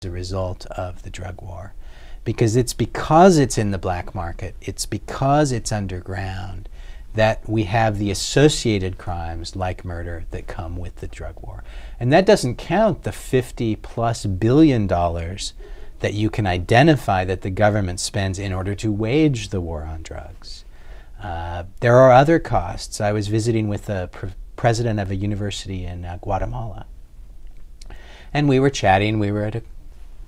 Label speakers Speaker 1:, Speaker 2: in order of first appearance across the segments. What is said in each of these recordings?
Speaker 1: a result of the drug war. Because it's in the black market, it's because it's underground, that we have the associated crimes like murder that come with the drug war. And that doesn't count the $50+ billion that you can identify that the government spends in order to wage the war on drugs. There are other costs. I was visiting with the president of a university in Guatemala, and we were chatting. We were at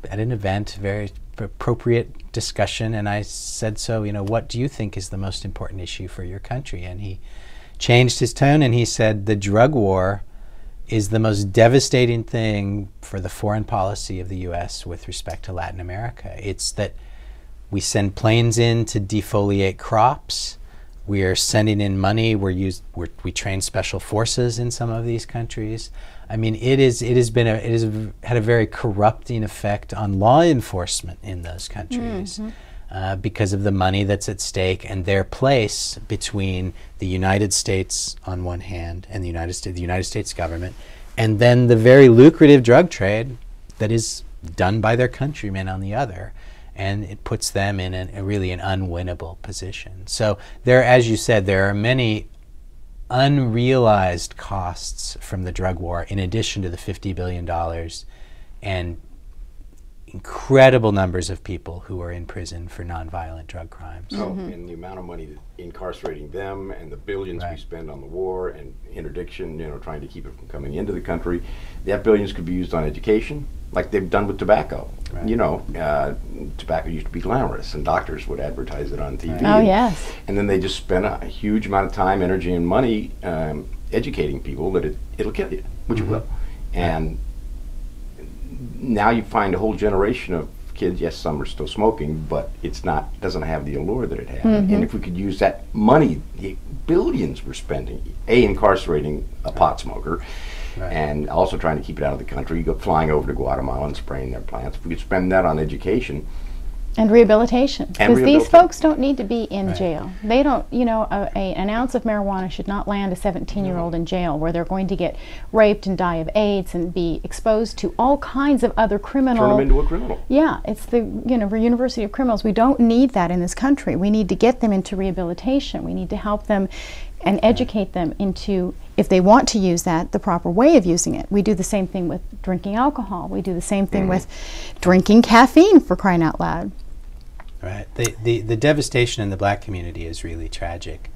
Speaker 1: an event, very appropriate discussion, and I said, so, you know, what do you think is the most important issue for your country? And he changed his tone and he said, the drug war is the most devastating thing for the foreign policy of the U.S. with respect to Latin America. It's that we send planes in to defoliate crops. We are sending in money. We train special forces in some of these countries. I mean, it has had a very corrupting effect on law enforcement in those countries because of the money that's at stake and their place between the United States on one hand and the United States government, and then the very lucrative drug trade that is done by their countrymen on the other. And it puts them in really an unwinnable position. So there, as you said, there are many unrealized costs from the drug war in addition to the $50 billion and incredible numbers of people who are in prison for nonviolent drug crimes.
Speaker 2: Oh, and the amount of money incarcerating them and the billions we spend on the war and interdiction, you know, trying to keep it from coming into the country, that billions could be used on education, like they've done with tobacco. Right. You know, tobacco used to be glamorous, and doctors would advertise it on TV.
Speaker 3: Right. Oh, yes.
Speaker 2: And then they just spent a huge amount of time, energy, and money educating people that it'll kill you, which it will. And now you find a whole generation of kids, yes, some are still smoking, but doesn't have the allure that it had. And if we could use that money, the billions we're spending, incarcerating a pot smoker, and also trying to keep it out of the country, flying over to Guatemala and spraying their plants. If we could spend that on education.
Speaker 3: And rehabilitation. Because these folks don't need to be in jail. They don't, you know, an ounce of marijuana should not land a 17-year-old in jail where they're going to get raped and die of AIDS and be exposed to all kinds of other criminal...
Speaker 2: Turn them into a criminal.
Speaker 3: Yeah, it's the, you know, University of Criminals. We don't need that in this country. We need to get them into rehabilitation. We need to help them and educate them into, if they want to use that, the proper way of using it. We do the same thing with drinking alcohol. We do the same thing with drinking caffeine, for crying out loud.
Speaker 1: Right. The devastation in the black community is really tragic.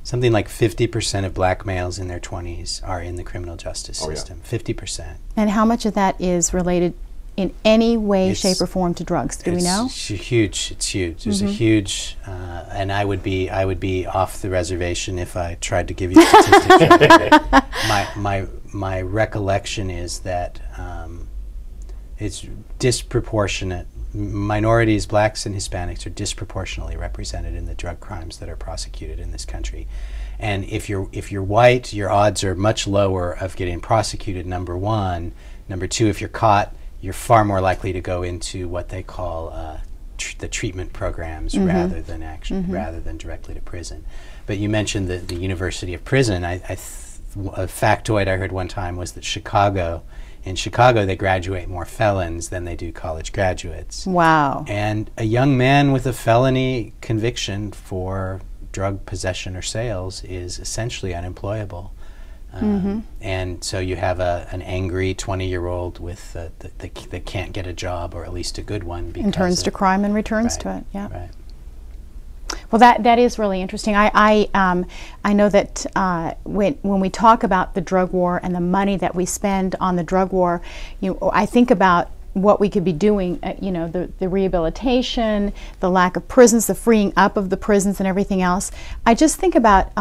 Speaker 1: Something like 50% of black males in their 20s are in the criminal justice system. 50%. And
Speaker 3: how much of that is related in any way, shape, or form to drugs? Do we know?
Speaker 1: It's huge. It's huge. There's a huge, and I would be off the reservation if I tried to give you statistics. My recollection is that it's disproportionate. Minorities, blacks and Hispanics, are disproportionately represented in the drug crimes that are prosecuted in this country. And if you're white, your odds are much lower of getting prosecuted, number one. Number two, if you're caught, you're far more likely to go into what they call the treatment programs rather than directly to prison. But you mentioned the University of Prison. A factoid I heard one time was that in Chicago, they graduate more felons than they do college graduates.
Speaker 3: Wow.
Speaker 1: And a young man with a felony conviction for drug possession or sales is essentially unemployable. And so you have an angry 20-year-old with that can't get a job, or at least a good one, because
Speaker 3: and turns to crime and returns to it. Yeah. Right. Well, that is really interesting. I know that when we talk about the drug war and the money that we spend on the drug war, you know, I think about what we could be doing. You know, the rehabilitation, the lack of prisons, the freeing up of the prisons, and everything else. I just think about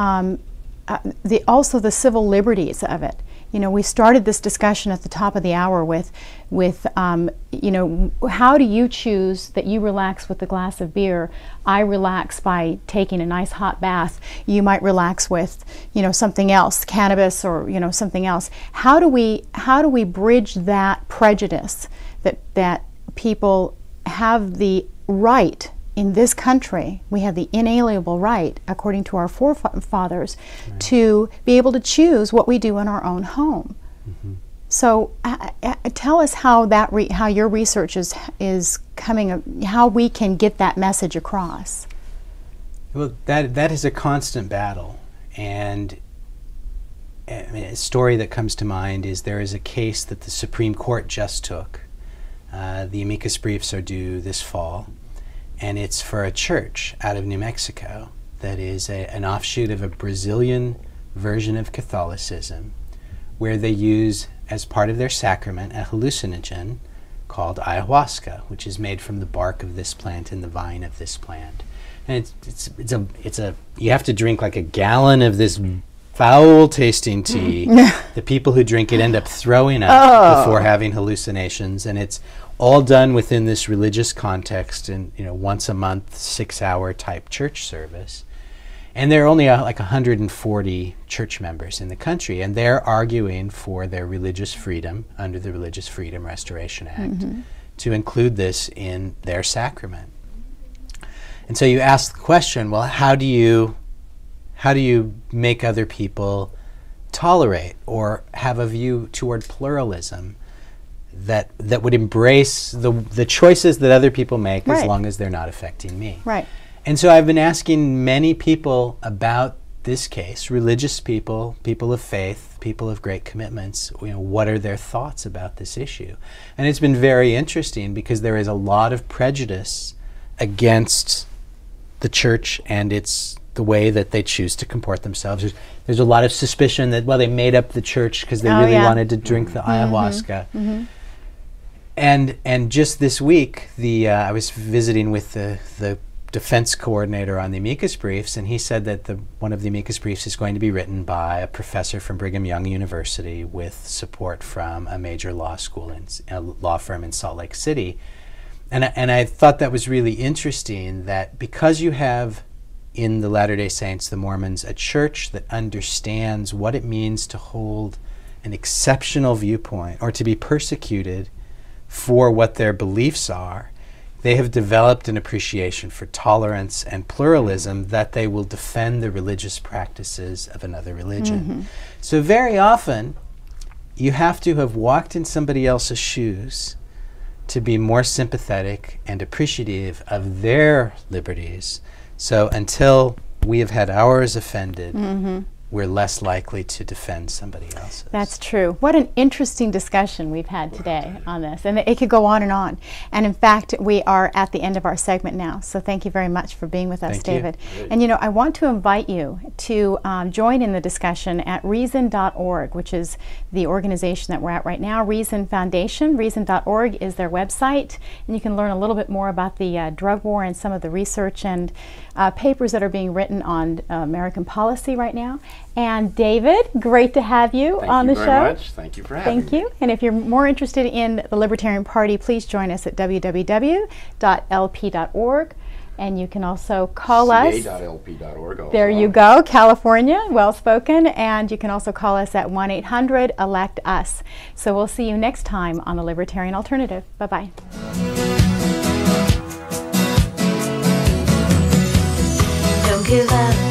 Speaker 3: also the civil liberties of it. You know, we started this discussion at the top of the hour with you know, how do you choose that you relax with a glass of beer? I relax by taking a nice hot bath. You might relax with, you know, something else, cannabis or, you know, something else. How do we bridge that prejudice that people have the right in this country? We have the inalienable right, according to our forefathers, to be able to choose what we do in our own home. So tell us how that how your research is coming, how we can get that message across.
Speaker 1: Well, that is a constant battle, and a story that comes to mind is there is a case that the Supreme Court just took. The amicus briefs are due this fall, and it's for a church out of New Mexico that is an offshoot of a Brazilian version of Catholicism, where they use as part of their sacrament a hallucinogen called ayahuasca, which is made from the bark of this plant and the vine of this plant. And you have to drink like a gallon of this foul-tasting tea. The people who drink it end up throwing up before having hallucinations, and it's all done within this religious context in once a month, 6-hour type church service. And there are only like 140 church members in the country, and they're arguing for their religious freedom under the Religious Freedom Restoration Act to include this in their sacrament. And so you ask the question, well, how do you make other people tolerate or have a view toward pluralism that would embrace the choices that other people make as long as they're not affecting me?
Speaker 3: Right.
Speaker 1: And so I've been asking many people about this case, religious people, people of faith, people of great commitments, what are their thoughts about this issue? And it's been very interesting because there is a lot of prejudice against the church and the way that they choose to comport themselves. There's a lot of suspicion that, well, they made up the church because they really wanted to drink the ayahuasca. And just this week, I was visiting with the defense coordinator on the amicus briefs, and he said that one of the amicus briefs is going to be written by a professor from Brigham Young University with support from a major law school a law firm in Salt Lake City. And I thought that was really interesting, that because you have in the Latter-day Saints, the Mormons, a church that understands what it means to hold an exceptional viewpoint or to be persecuted for what their beliefs are, they have developed an appreciation for tolerance and pluralism, that they will defend the religious practices of another religion. So very often, you have to have walked in somebody else's shoes to be more sympathetic and appreciative of their liberties. So until we have had ours offended, we're less likely to defend somebody else's.
Speaker 3: That's true. What an interesting discussion we've had today on this. And it could go on. And in fact, we are at the end of our segment now. So thank you very much for being with us, David. And I want to invite you to join in the discussion at reason.org, which is the organization that we're at right now, Reason Foundation. Reason.org is their website. And you can learn a little bit more about the drug war and some of the research and papers that are being written on American policy right now. And David, great to have you on the show.
Speaker 2: Thank you very much. Thank you for having me.
Speaker 3: Thank you. And if you're more interested in the Libertarian Party, please join us at www.lp.org. And you can also call us.
Speaker 2: ca.lp.org also.
Speaker 3: There you go, California, well spoken. And you can also call us at 1-800-ELECT-US. So we'll see you next time on the Libertarian Alternative. Bye-bye.
Speaker 4: Don't give up.